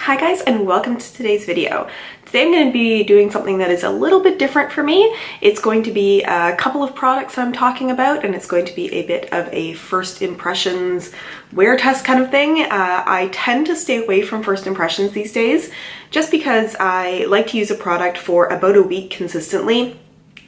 Hi guys, and welcome to today's video. Today I'm going to be doing something that is a little bit different for me. It's going to be a couple of products I'm talking about, and it's going to be a bit of a first impressions wear test kind of thing. I tend to stay away from first impressions these days just because I like to use a product for about a week consistently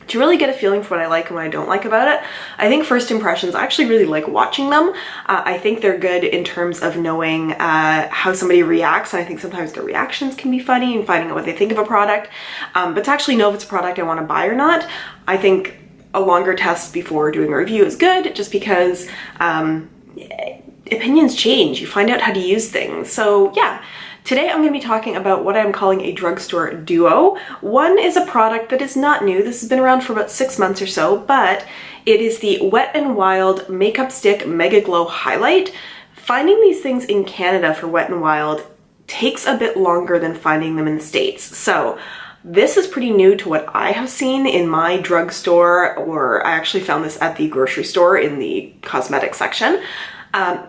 to really get a feeling for what I like and what I don't like about it. I think first impressions, I actually really like watching them. I think they're good in terms of knowing how somebody reacts, and I think sometimes their reactions can be funny and finding out what they think of a product. But to actually know if it's a product I want to buy or not, I think a longer test before doing a review is good, just because opinions change. You find out how to use things. So yeah. Today I'm going to be talking about what I'm calling a drugstore duo. One is a product that is not new. This has been around for about 6 months or so, but it is the Wet n Wild Makeup Stick Megaglo Highlight. Finding these things in Canada for Wet n Wild takes a bit longer than finding them in the States. So this is pretty new to what I have seen in my drugstore, or I actually found this at the grocery store in the cosmetic section.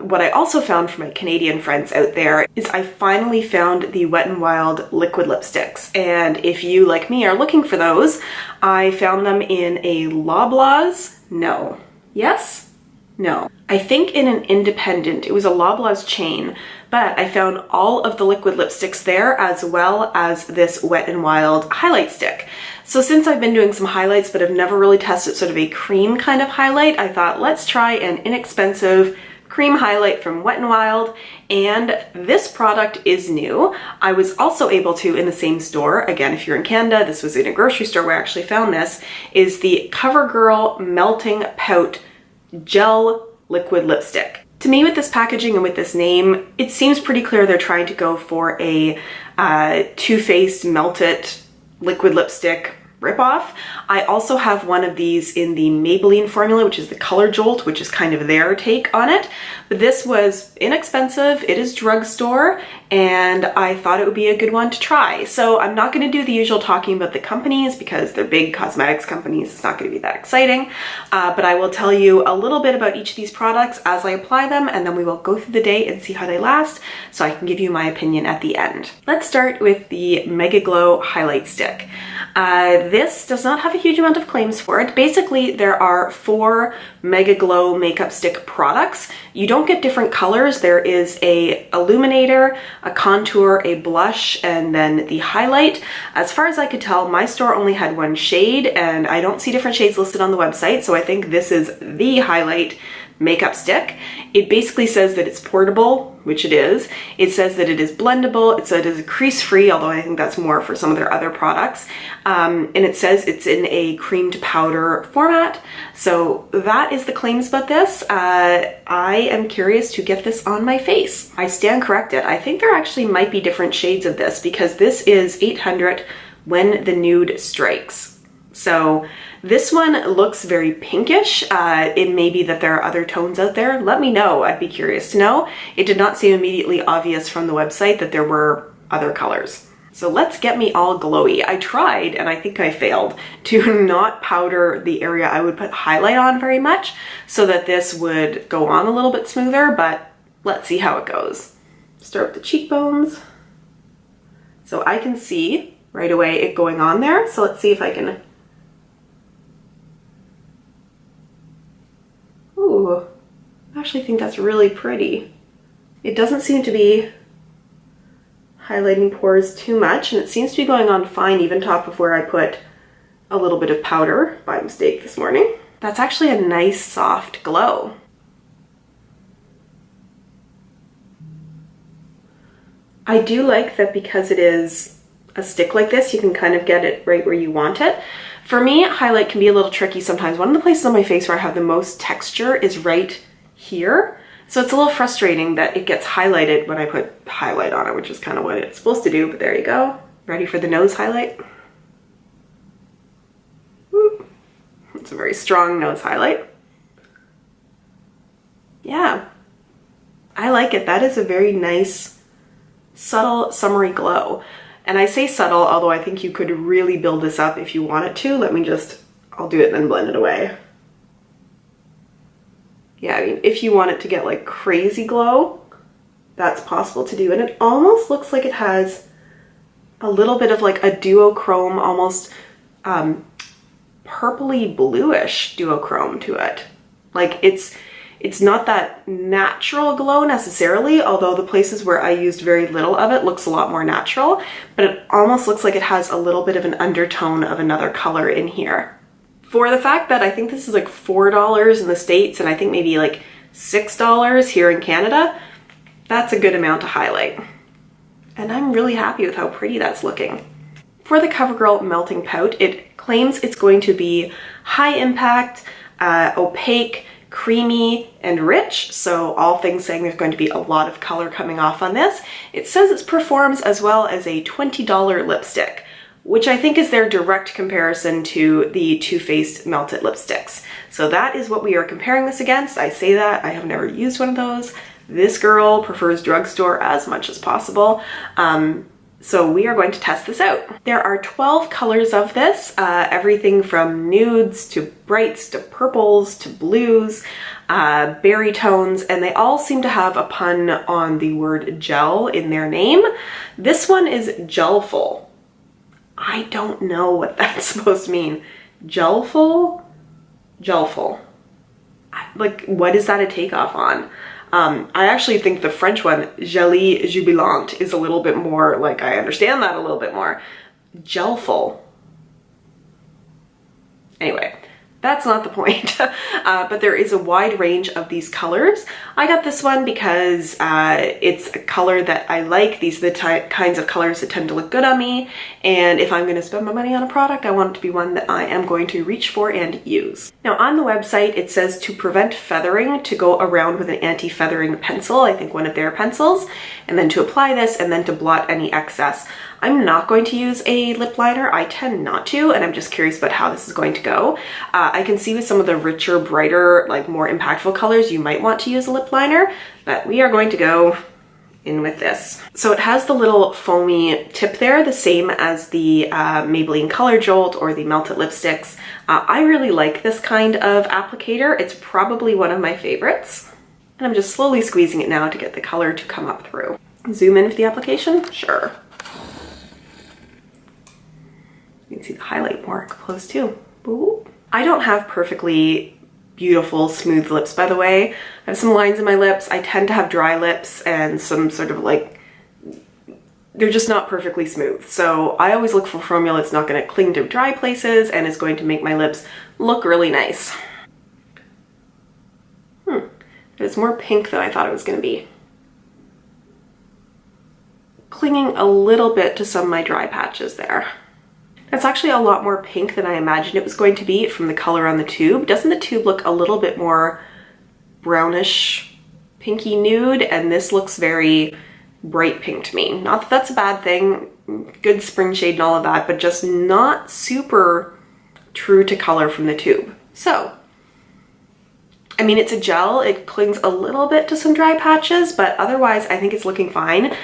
What I also found from my Canadian friends out there is I finally found the Wet n Wild liquid lipsticks. And if you, like me, are looking for those, I found them in a Loblaws. No. Yes? No. I think in an independent. It was a Loblaws chain, but I found all of the liquid lipsticks there, as well as this Wet n Wild highlight stick. So since I've been doing some highlights but have never really tested sort of a cream kind of highlight, I thought let's try an inexpensive cream highlight from Wet n Wild, and this product is new. I was also able to, in the same store, again if you're in Canada, this was in a grocery store where I actually found this, is the COVERGIRL Melting Pout Gel Liquid Lipstick. To me, with this packaging and with this name, it seems pretty clear they're trying to go for a Too Faced melted liquid lipstick ripoff. I also have one of these in the Maybelline formula, which is the Color Jolt, which is kind of their take on it. But this was inexpensive, it is drugstore, and I thought it would be a good one to try. So I'm not going to do the usual talking about the companies because they're big cosmetics companies. It's not going to be that exciting. But I will tell you a little bit about each of these products as I apply them, and then we will go through the day and see how they last, so I can give you my opinion at the end. Let's start with the Megaglo Highlight Stick. This does not have a huge amount of claims for it. Basically, there are 4 Megaglo makeup stick products. You don't get different colors. There is a illuminator, a contour, a blush, and then the highlight. As far as I could tell, my store only had one shade, and I don't see different shades listed on the website, so I think this is the highlight makeup stick. It basically says that it's portable, which it is. It says that it is blendable. It says it is crease free, although I think that's more for some of their other products. And it says it's in a cream to powder format. So that is the claims about this. I am curious to get this on my face. I stand corrected. I think there actually might be different shades of this, because this is 800 When the Nude Strikes. So this one looks very pinkish. It may be that there are other tones out there. Let me know. I'd be curious to know. It did not seem immediately obvious from the website that there were other colors. So let's get me all glowy. I tried, and I think I failed, to not powder the area I would put highlight on very much so that this would go on a little bit smoother, but let's see how it goes. Start with the cheekbones. So I can see right away it going on there. So let's see if I can. Ooh, I actually think that's really pretty. It doesn't seem to be highlighting pores too much, and it seems to be going on fine even top of where I put a little bit of powder by mistake this morning. That's actually a nice soft glow. I do like that because it is a stick like this, you can kind of get it right where you want it. For me, highlight can be a little tricky sometimes. One of the places on my face where I have the most texture is right here. So it's a little frustrating that it gets highlighted when I put highlight on it, which is kind of what it's supposed to do, but there you go. Ready for the nose highlight? Woo. It's a very strong nose highlight. Yeah, I like it. That is a very nice, subtle, summery glow. And I say subtle, although I think you could really build this up if you wanted to. I'll do it and then blend it away. Yeah, I mean, if you want it to get like crazy glow, that's possible to do. And it almost looks like it has a little bit of like a duochrome, almost purpley bluish duochrome to it. Like it's not that natural glow necessarily, although the places where I used very little of it looks a lot more natural, but it almost looks like it has a little bit of an undertone of another color in here. For the fact that I think this is like $4 in the States and I think maybe like $6 here in Canada, that's a good amount to highlight. And I'm really happy with how pretty that's looking. For the CoverGirl Melting Pout, it claims it's going to be high impact, opaque, creamy, and rich. So all things saying there's going to be a lot of color coming off on this. It says it performs as well as a $20 lipstick, which I think is their direct comparison to the Too Faced melted lipsticks. So that is what we are comparing this against. I say that, I have never used one of those. This girl prefers drugstore as much as possible. So we are going to test this out. There are 12 colors of this, everything from nudes to brights to purples to blues, berry tones, and they all seem to have a pun on the word gel in their name. This one is gelful. I don't know what that's supposed to mean. Gelful? Gelful. Like, what is that a takeoff on? I actually think the French one, Gelée Jubilante, is a little bit more, like, I understand that a little bit more. Gelful. Anyway, that's not the point. But there is a wide range of these colors. I got this one because it's a color that I like. These are the kinds of colors that tend to look good on me. And if I'm going to spend my money on a product, I want it to be one that I am going to reach for and use. Now on the website, it says to prevent feathering, to go around with an anti-feathering pencil, I think one of their pencils, and then to apply this and then to blot any excess. I'm not going to use a lip liner. I tend not to, and I'm just curious about how this is going to go. I can see with some of the richer, brighter, like more impactful colors, you might want to use a lip liner, but we are going to go in with this. So it has the little foamy tip there, the same as the Maybelline Color Jolt or the melted lipsticks. I really like this kind of applicator. It's probably one of my favorites. And I'm just slowly squeezing it now to get the color to come up through. Zoom in with the application? Sure. You can see the highlight more close too. Ooh. I don't have perfectly beautiful smooth lips, by the way. I have some lines in my lips. I tend to have dry lips and some sort of like, they're just not perfectly smooth. So I always look for formula that's not going to cling to dry places and is going to make my lips look really nice. It's more pink than I thought it was going to be. Clinging a little bit to some of my dry patches there. That's actually a lot more pink than I imagined it was going to be from the color on the tube. Doesn't the tube look a little bit more brownish, pinky nude? And this looks very bright pink to me. Not that that's a bad thing, good spring shade and all of that, but just not super true to color from the tube. So, I mean, it's a gel, it clings a little bit to some dry patches, but otherwise I think it's looking fine.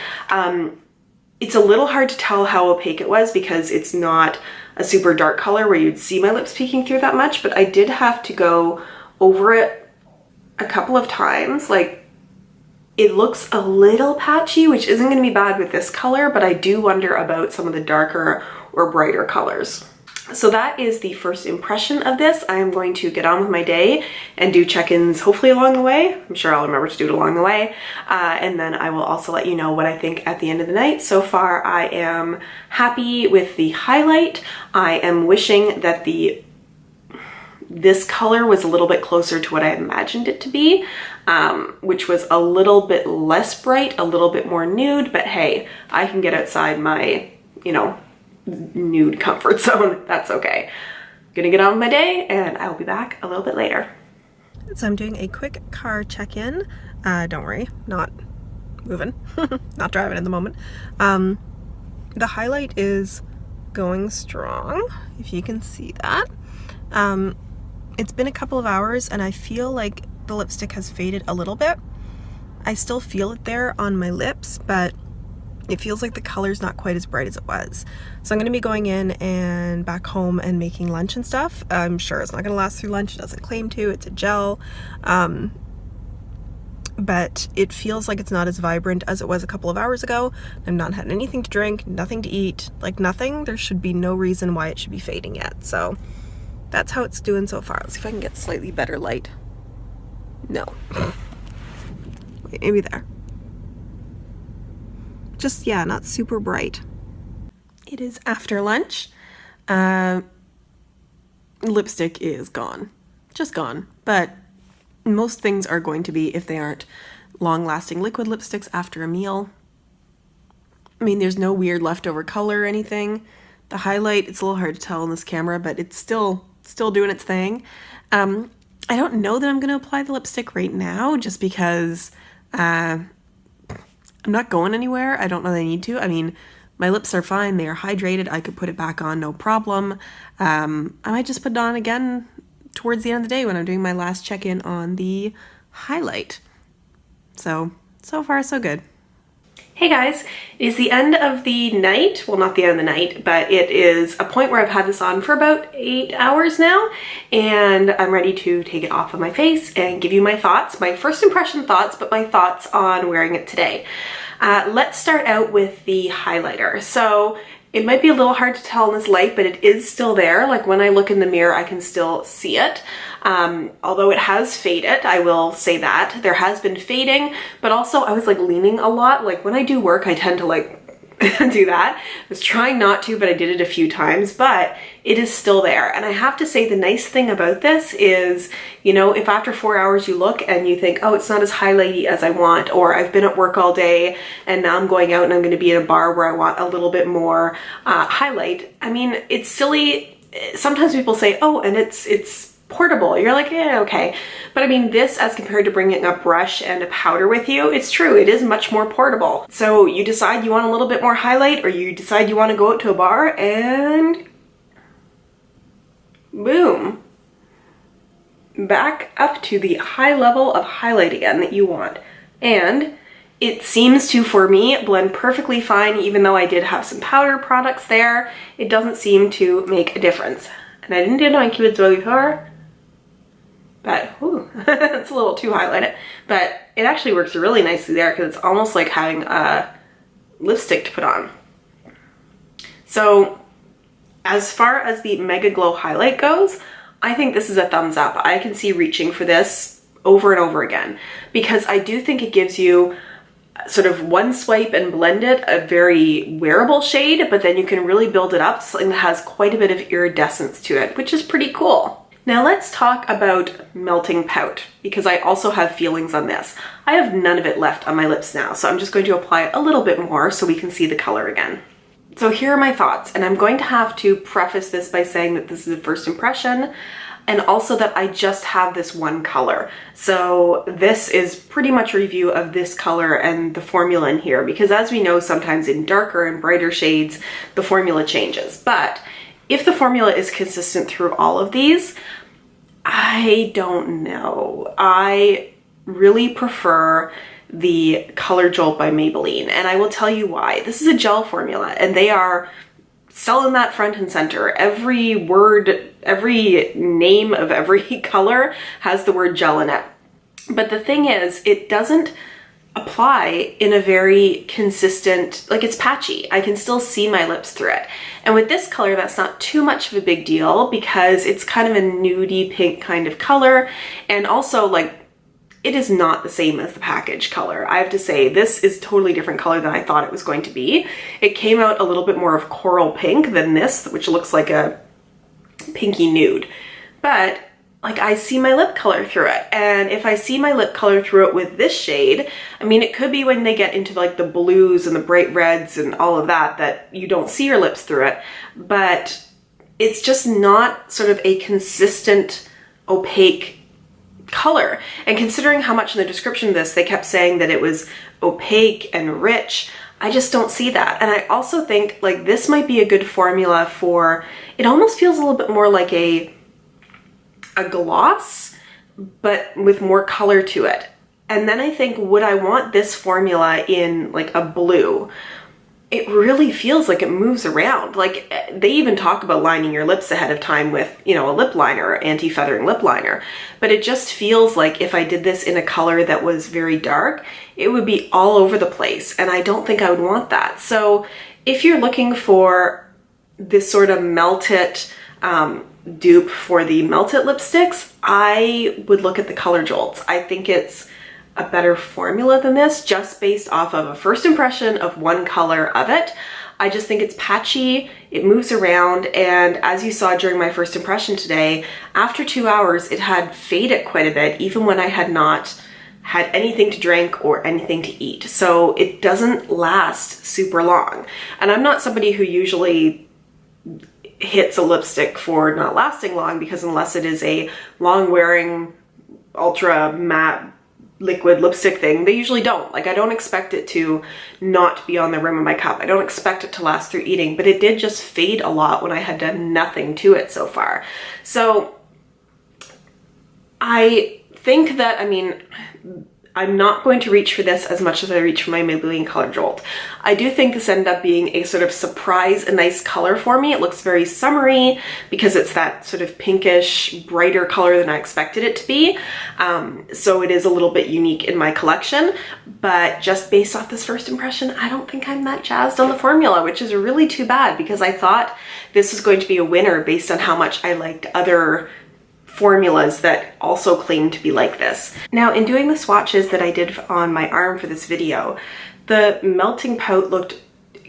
It's a little hard to tell how opaque it was because it's not a super dark color where you'd see my lips peeking through that much, but I did have to go over it a couple of times. Like, it looks a little patchy, which isn't going to be bad with this color, but I do wonder about some of the darker or brighter colors. So that is the first impression of this. I am going to get on with my day and do check-ins hopefully along the way. I'm sure I'll remember to do it along the way. And then I will also let you know what I think at the end of the night. So far, I am happy with the highlight. I am wishing that this color was a little bit closer to what I imagined it to be, which was a little bit less bright, a little bit more nude, but hey, I can get outside my, nude comfort zone. That's okay. Gonna get on with my day and I'll be back a little bit later. So I'm doing a quick car check-in. Don't worry, not moving, not driving at the moment. The highlight is going strong, if you can see that. It's been a couple of hours and I feel like the lipstick has faded a little bit. I still feel it there on my lips, but it feels like the color's not quite as bright as it was. So I'm going to be going in and back home and making lunch and stuff. I'm sure it's not going to last through lunch. It doesn't claim to. It's a gel. but it feels like it's not as vibrant as it was a couple of hours ago. I've not had anything to drink, nothing to eat, like nothing. There should be no reason why it should be fading yet. So that's how it's doing so far. Let's see if I can get slightly better light. No. Wait, maybe there. Just, yeah, not super bright. It is after lunch. Lipstick is gone. Just gone. But most things are going to be, if they aren't long-lasting liquid lipsticks after a meal. I mean, there's no weird leftover color or anything. The highlight, it's a little hard to tell on this camera, but it's still doing its thing. I don't know that I'm going to apply the lipstick right now, just because I'm not going anywhere. I don't know that I need to. I mean, my lips are fine. They are hydrated. I could put it back on, no problem. I might just put it on again towards the end of the day when I'm doing my last check-in on the highlight. So far so good. Hey guys, it is the end of the night. Well, not the end of the night, but it is a point where I've had this on for about 8 hours now, and I'm ready to take it off of my face and give you my thoughts, my first impression thoughts, but my thoughts on wearing it today. Let's start out with the highlighter. So it might be a little hard to tell in this light, but it is still there. Like when I look in the mirror, I can still see it. Although it has faded, I will say that. There has been fading, but also I was like leaning a lot. Like when I do work, I tend to like do that. I was trying not to, but I did it a few times, but it is still there. And I have to say the nice thing about this is, you know, if after 4 hours you look and you think, oh, it's not as highlighty as I want, or I've been at work all day and now I'm going out and I'm going to be in a bar where I want a little bit more highlight. I mean, it's silly. Sometimes people say, oh, and it's portable. You're like, yeah, okay. But I mean, this as compared to bringing a brush and a powder with you, it's true, it is much more portable. So you decide you want a little bit more highlight, or you decide you want to go out to a bar, and boom. Back up to the high level of highlight again that you want. And it seems to, for me, blend perfectly fine, even though I did have some powder products there. It doesn't seem to make a difference. And I didn't do my Cupid's bow before, but ooh, it's a little too highlighted. But it actually works really nicely there because it's almost like having a lipstick to put on. So as far as the Megaglo highlight goes, I think this is a thumbs up. I can see reaching for this over and over again because I do think it gives you sort of one swipe and blend it, a very wearable shade, but then you can really build it up to something that has quite a bit of iridescence to it, which is pretty cool. Now let's talk about melting pout, because I also have feelings on this. I have none of it left on my lips now, so I'm just going to apply a little bit more so we can see the color again. So here are my thoughts, and I'm going to have to preface this by saying that this is a first impression, and also that I just have this one color. So this is pretty much a review of this color and the formula in here, because as we know, sometimes in darker and brighter shades, the formula changes. But if the formula is consistent through all of these, I don't know. I really prefer the Color Jolt by Maybelline, and I will tell you why. This is a gel formula, and they are selling that front and center. Every word, every name of every color has the word gel in it. But the thing is, it doesn't apply in a very consistent, like it's patchy. I can still see my lips through it. And with this color, that's not too much of a big deal because it's kind of a nudie pink kind of color. And also like, it is not the same as the package color. I have to say, this is a totally different color than I thought it was going to be. It came out a little bit more of coral pink than this, which looks like a pinky nude. But like I see my lip color through it. And if I see my lip color through it with this shade, I mean, it could be when they get into like the blues and the bright reds and all of that, that you don't see your lips through it, but it's just not sort of a consistent opaque color. And considering how much in the description of this, they kept saying that it was opaque and rich, I just don't see that. And I also think like this might be a good formula for, it almost feels a little bit more like a gloss, but with more color to it. And then I think, would I want this formula in like a blue? it really feels like it moves around. Like, they even talk about lining your lips ahead of time with, you know, a lip liner, anti-feathering lip liner. But it just feels like if I did this in a color that was very dark, it would be all over the place. And I don't think I would want that. So if you're looking for this sort of melted dupe for the melted lipsticks, I would look at the Color Jolts. I think it's a better formula than this, just based off of a first impression of one color of it. I just think it's patchy, it moves around, and as you saw during my first impression today, after 2 hours it had faded quite a bit, even when I had not had anything to drink or anything to eat. So it doesn't last super long. And I'm not somebody who usually hits a lipstick for not lasting long, because unless it is a long wearing ultra matte liquid lipstick thing, they usually don't. Like, I don't expect it to not be on the rim of my cup. I don't expect it to last through eating, but it did just fade a lot when I had done nothing to it so far. So I think that, I mean, I'm not going to reach for this as much as I reach for my Maybelline Color Jolt. I do think this ended up being a sort of surprise, a nice color for me. It looks very summery because it's that sort of pinkish, brighter color than I expected it to be. So it is a little bit unique in my collection, but just based off this first impression, I don't think I'm that jazzed on the formula, which is really too bad, because I thought this was going to be a winner based on how much I liked other formulas that also claim to be like this. Now, in doing the swatches that I did on my arm for this video, the melting pout looked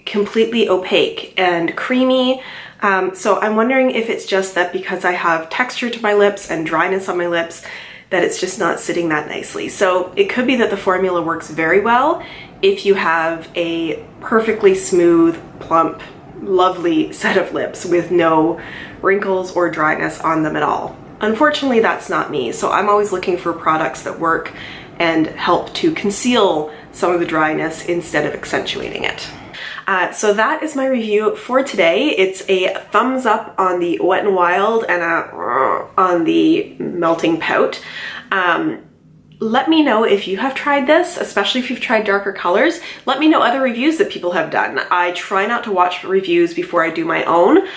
completely opaque and creamy. So I'm wondering if it's just that because I have texture to my lips and dryness on my lips, that it's just not sitting that nicely. So it could be that the formula works very well if you have a perfectly smooth, plump, lovely set of lips with no wrinkles or dryness on them at all. Unfortunately, that's not me, so I'm always looking for products that work and help to conceal some of the dryness instead of accentuating it. So that is my review for today. It's a thumbs up on the Wet n Wild and a on the Melting Pout. Let me know if you have tried this, especially if you've tried darker colors. Let me know other reviews that people have done. I try not to watch reviews before I do my own,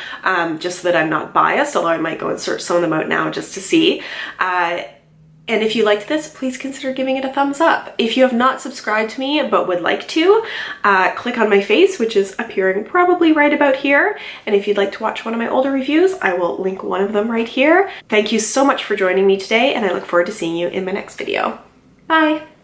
just so that I'm not biased, although I might go and search some of them out now just to see. And if you liked this, please consider giving it a thumbs up. If you have not subscribed to me but would like to, click on my face, which is appearing probably right about here. And if you'd like to watch one of my older reviews, I will link one of them right here. Thank you so much for joining me today, and I look forward to seeing you in my next video. Bye!